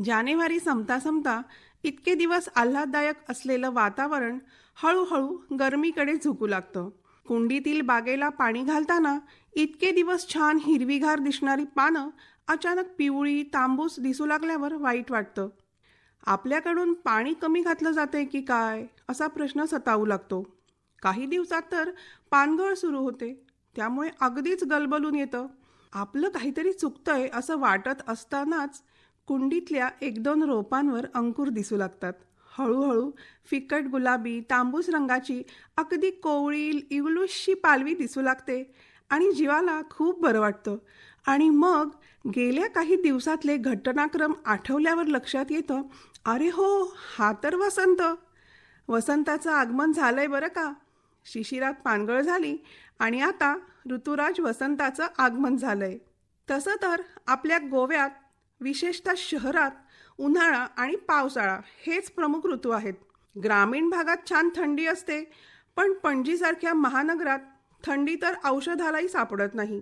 जानेवारी संपता संपता इतके दिवस आल्हाददायक असलेलं वातावरण हळूहळू गरमीकडे झुकू लागतं. कुंडीतील बागेला पाणी घालताना इतके दिवस छान हिरवीगार दिसणारी पानं अचानक पिवळी तांबूस दिसू लागल्यावर वाईट वाटतं. आपल्याकडून पाणी कमी घातलं जातंय की काय असा प्रश्न सतावू लागतो. काही दिवसात तर पानगळ सुरू होते, त्यामुळे अगदीच गलबलून येतं. आपलं काहीतरी चुकतंय असं वाटत असतानाच कुंडीतल्या एक दोन रोपांवर अंकुर दिसू लागतात. हळूहळू फिकट गुलाबी तांबूस रंगाची अगदी कोवळी इवलूशी पालवी दिसू लागते आणि जीवाला खूप बरं वाटतं. आणि मग गेल्या काही दिवसातले घटनाक्रम आठवल्यावर लक्षात येतं, अरे हो, हा तर वसंत. वसंताचं आगमन झालंय बरं का. शिशिरात पानगळ झाली आणि आता ऋतुराज वसंताचं आगमन झालंय. तसं तर आपल्या गोव्यात, विशेषतः शहरात, उन्हाळा आणि पावसाळा हेच प्रमुख ऋतू आहेत. ग्रामीण भागात छान थंडी असते, पण पणजीसारख्या महानगरात थंडी तर औषधालाही सापडत नाही.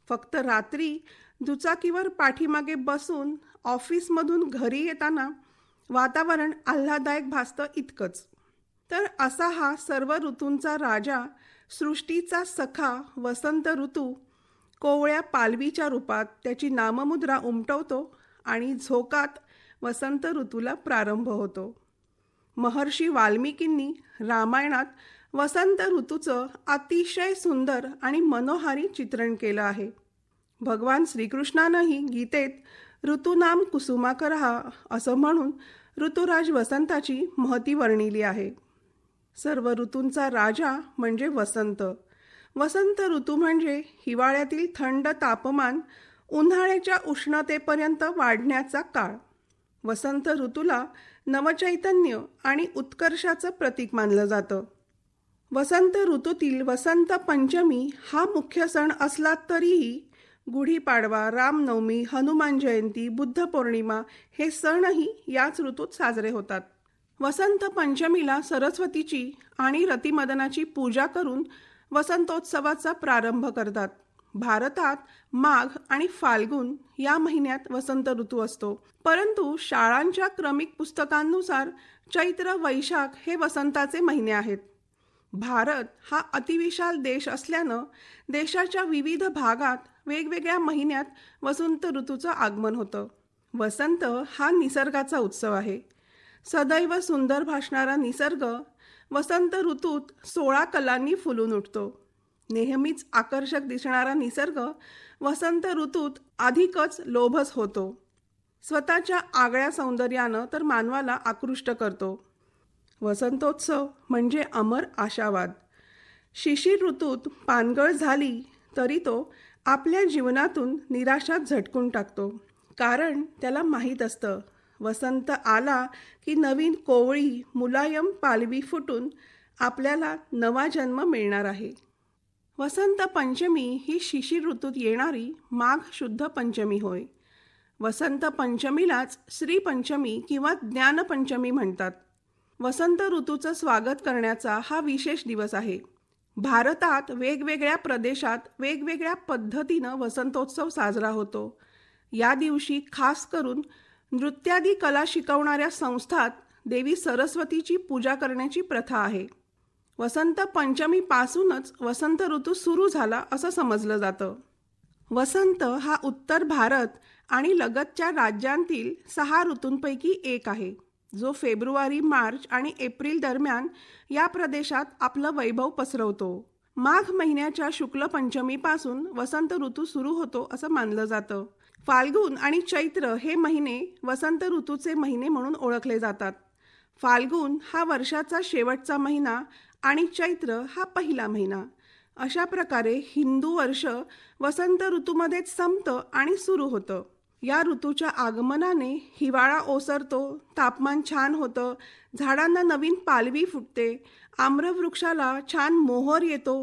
फक्त रात्री दुचाकीवर पाठीमागे बसून ऑफिसमधून घरी येताना वातावरण आल्हाददायक भासतं इतकंच. तर असा हा सर्व ऋतूंचा राजा, सृष्टीचा सखा वसंत ऋतू कोवळ्या पालवीच्या रूपात त्याची नाममुद्रा उमटवतो आणि झोकात वसंत ऋतूला प्रारंभ होतो. महर्षी वाल्मिकींनी रामायणात वसंत ऋतूचं अतिशय सुंदर आणि मनोहारी चित्रण केलं आहे. भगवान श्रीकृष्णानंही गीतेत ऋतूनाम कुसुमाकरः असं म्हणून ऋतुराज वसंताची महती वर्णिली आहे. सर्व ऋतूंचा राजा म्हणजे वसंत. वसंत ऋतू म्हणजे हिवाळ्यातील थंड तापमान उन्हाळ्याच्या उष्णतेपर्यंत वाढण्याचा काळ. वसंत ऋतूला नवचैतन्य आणि उत्कर्षाचं प्रतीक मानलं जातं. वसंत ऋतूतील वसंत पंचमी हा मुख्य सण असला तरीही गुढीपाडवा, रामनवमी, हनुमान जयंती, बुद्ध पौर्णिमा हे सणही याच ऋतूत साजरे होतात. वसंत पंचमीला सरस्वतीची आणि रतिमदनाची पूजा करून वसंतोत्सवाचा प्रारंभ करतात. भारतात माघ आणि फाल्गुन या महिन्यात वसंत ऋतू असतो, परंतु शाळांच्या क्रमिक पुस्तकांनुसार चैत्र वैशाख हे वसंताचे महिने आहेत. भारत हा अतिविशाल देश असल्यानं देशाच्या विविध भागात वेगवेगळ्या महिन्यात वसंत ऋतूचं आगमन होतं. वसंत हा निसर्गाचा उत्सव आहे. सदैव सुंदर भासणारा निसर्ग वसंत ऋतूत 16 कलांनी फुलून उठतो. नेहमीच आकर्षक दिसणारा निसर्ग वसंत ऋतूत अधिकच लोभस होतो. स्वतःच्या आगळ्या सौंदर्यानं तर मानवाला आकृष्ट करतो. वसंतोत्सव म्हणजे अमर आशावाद. शिशिर ऋतूत पानगळ झाली तरी तो आपल्या जीवनातून निराशा झटकून टाकतो, कारण त्याला माहीत असतं वसंत आला की नवीन कोवळी मुलायम पालवी फुटून आपल्याला नवा जन्म मिळणार आहे. वसंत पंचमी ही शिशिर ऋतूत येणारी माघ शुद्ध पंचमी होय. वसंत पंचमीलाच श्रीपंचमी किंवा ज्ञानपंचमी म्हणतात. वसंत ऋतूचं स्वागत करण्याचा हा विशेष दिवस आहे. भारतात वेगवेगळ्या प्रदेशात वेगवेगळ्या पद्धतीनं वसंतोत्सव साजरा होतो. या दिवशी खास करून नृत्यादी कला शिकवणाऱ्या संस्थात देवी सरस्वतीची पूजा करण्याची प्रथा आहे. वसंत पंचमीपासूनच वसंत ऋतू सुरू झाला असं समजलं जातं. वसंत हा उत्तर भारत आणि लगतच्या राज्यांतील 6 ऋतूंपैकी एक आहे, जो फेब्रुवारी, मार्च आणि एप्रिल दरम्यान या प्रदेशात आपलं वैभव पसरवतो. माघ महिन्याच्या शुक्ल पंचमीपासून वसंत ऋतू सुरू होतो असं मानलं जातं. फाल्गुन आणि चैत्र हे महिने वसंत ऋतूचे महिने म्हणून ओळखले जातात. फाल्गुन हा वर्षाचा शेवटचा महिना आणि चैत्र हा पहिला महिना. अशा प्रकारे हिंदू वर्ष वसंत ऋतूमध्येच संपतं आणि सुरू होतं. या ऋतूच्या आगमनाने हिवाळा ओसरतो, तापमान छान होतं, झाडांना नवीन पालवी फुटते, आम्रवृक्षाला छान मोहर येतो.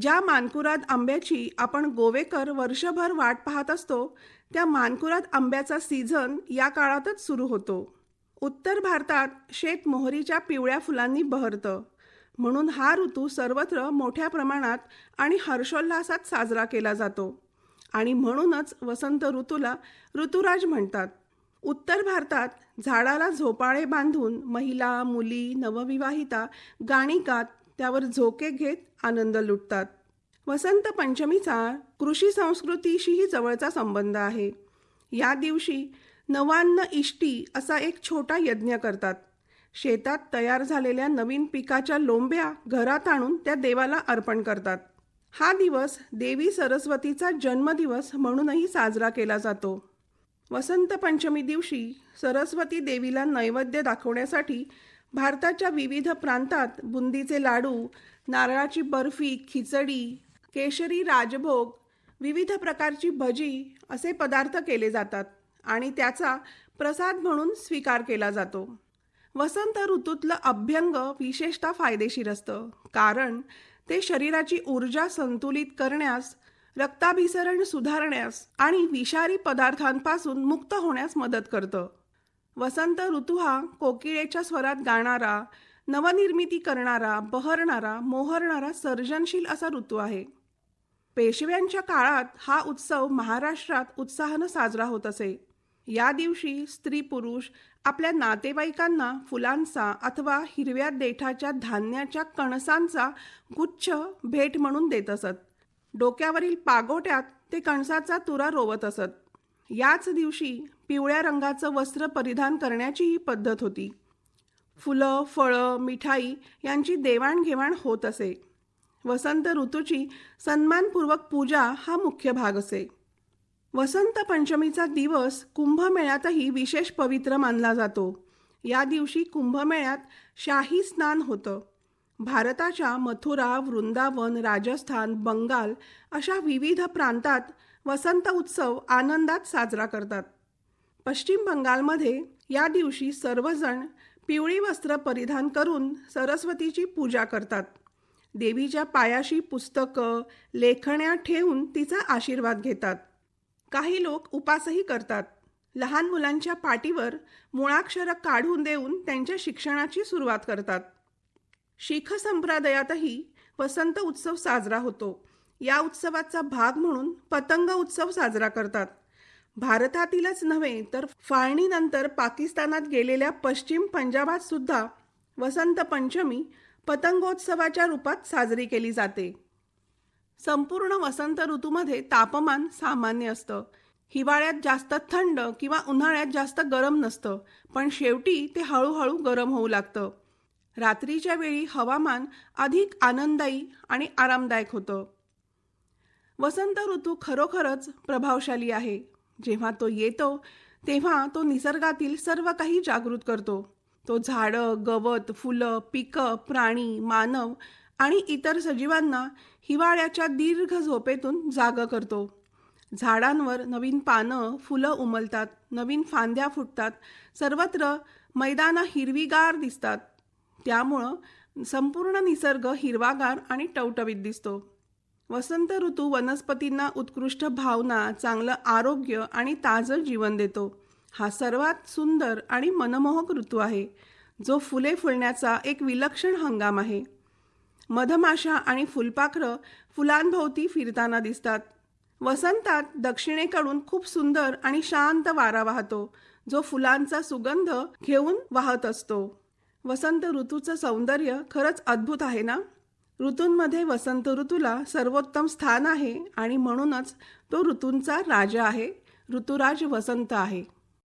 ज्या मानकुराद आंब्याची आपण गोवेकर वर्षभर वाट पाहत असतो, त्या मानकुराद आंब्याचा सीझन या काळातच सुरू होतो. उत्तर भारतात शेत मोहरीच्या पिवळ्या फुलांनी बहरतं, म्हणून हा ऋतू सर्वत्र मोठ्या प्रमाणात आणि हर्षोल्लासात साजरा केला जातो. आणि म्हणूनच वसंत ऋतूला ऋतुराज म्हणतात. उत्तर भारतात झाडाला झोपाळे बांधून महिला, मुली, नवविवाहिता गाणी गात त्यावर झोके घेत आनंद लुटतात. वसंत पंचमीचा कृषी संस्कृतीशीही जवळचा संबंध आहे. या दिवशी नवान्न इष्टी असा एक छोटा यज्ञ करतात. शेतात तयार झालेल्या नवीन पिकाच्या लोंब्या घरात आणून त्या देवाला अर्पण करतात. हा दिवस देवी सरस्वतीचा जन्मदिवस म्हणूनही साजरा केला जातो. वसंत पंचमी दिवशी सरस्वती देवीला नैवेद्य दाखवण्यासाठी भारताच्या विविध प्रांतात बुंदीचे लाडू, नारळाची बर्फी, खिचडी, केशरी राजभोग, विविध प्रकारची भजी असे पदार्थ केले जातात आणि त्याचा प्रसाद म्हणून स्वीकार केला जातो. वसंत ऋतूतलं अभ्यंग विशेषतः फायदेशीर असतं, कारण ते शरीराची ऊर्जा संतुलित करण्यास, रक्ताभिसरण सुधारण्यास आणि विषारी पदार्थांपासून मुक्त होण्यास मदत करतं. वसंत ऋतू हा कोकिळेच्या स्वरात गाणारा, नवनिर्मिती करणारा, बहरणारा, मोहरणारा, सर्जनशील असा ऋतू आहे. पेशव्यांच्या काळात हा उत्सव महाराष्ट्रात उत्साहानं साजरा होत असे. या दिवशी स्त्री पुरुष आपल्या नातेवाईकांना फुलांचा अथवा हिरव्या देठाच्या धान्याच्या कणसांचा गुच्छ भेट म्हणून देत असत. डोक्यावरील पागोट्यात ते कणसाचा तुरा रोवत असत. याच दिवशी पिवळ्या रंगाचं वस्त्र परिधान करण्याची ही पद्धत होती. फुलं, फळं, मिठाई यांची देवाणघेवाण होत असे. वसंत ऋतूची सन्मानपूर्वक पूजा हा मुख्य भाग असे. वसंत पंचमीचा दिवस कुंभमेळ्यातही विशेष पवित्र मानला जातो. या दिवशी कुंभमेळ्यात शाही स्नान होतं. भारताच्या मथुरा, वृंदावन, राजस्थान, बंगाल अशा विविध प्रांतात वसंत उत्सव आनंदात साजरा करतात. पश्चिम बंगालमध्ये या दिवशी सर्वजण पिवळी वस्त्र परिधान करून सरस्वतीची पूजा करतात. देवीच्या पायाशी पुस्तकं, लेखण्या ठेवून तिचा आशीर्वाद घेतात. काही लोक उपासही करतात. लहान मुलांच्या पाटीवर मुळाक्षर काढून देऊन त्यांच्या शिक्षणाची सुरुवात करतात. शीख संप्रदायातही वसंत उत्सव साजरा होतो. या उत्सवाचा भाग म्हणून पतंग उत्सव साजरा करतात. भारतातीलच नव्हे तर फाळणीनंतर पाकिस्तानात गेलेल्या पश्चिम पंजाबात सुद्धा वसंत पंचमी पतंगोत्सवाच्या रूपात साजरी केली जाते. संपूर्ण वसंत ऋतूमध्ये तापमान सामान्य असतं. हिवाळ्यात जास्त थंड किंवा उन्हाळ्यात जास्त गरम नसतं, पण शेवटी ते हळूहळू गरम होऊ लागतं. रात्रीच्या वेळी हवामान अधिक आनंददायी आणि आरामदायक होतं. वसंत ऋतू खरोखरच प्रभावशाली आहे. जेव्हा तो येतो तेव्हा तो निसर्गातील सर्व काही जागृत करतो. तो झाडं, गवत, फुलं, पिकं, प्राणी, मानव आणि इतर सजीवांना हिवाळ्याच्या दीर्घ झोपेतून जागं करतो. झाडांवर नवीन पानं, फुलं उमलतात, नवीन फांद्या फुटतात, सर्वत्र मैदानं हिरवीगार दिसतात. त्यामुळं संपूर्ण निसर्ग हिरवागार आणि टवटवीत दिसतो. वसंत ऋतू वनस्पतींना उत्कृष्ट भावना, चांगलं आरोग्य आणि ताजं जीवन देतो. हा सर्वात सुंदर आणि मनमोहक ऋतू आहे, जो फुले फुलण्याचा एक विलक्षण हंगाम आहे. मधमाशा आणि फुलपाखरं फुलांभोवती फिरताना दिसतात. वसंतात दक्षिणेकडून खूप सुंदर आणि शांत वारा वाहतो, जो फुलांचा सुगंध घेऊन वाहत असतो. वसंत ऋतूचं सौंदर्य खरंच अद्भुत आहे ना? ऋतूंमध्ये वसंत ऋतूला सर्वोत्तम स्थान आहे आणि म्हणूनच तो ऋतूंचा राजा आहे. ऋतुराज वसंत आहे.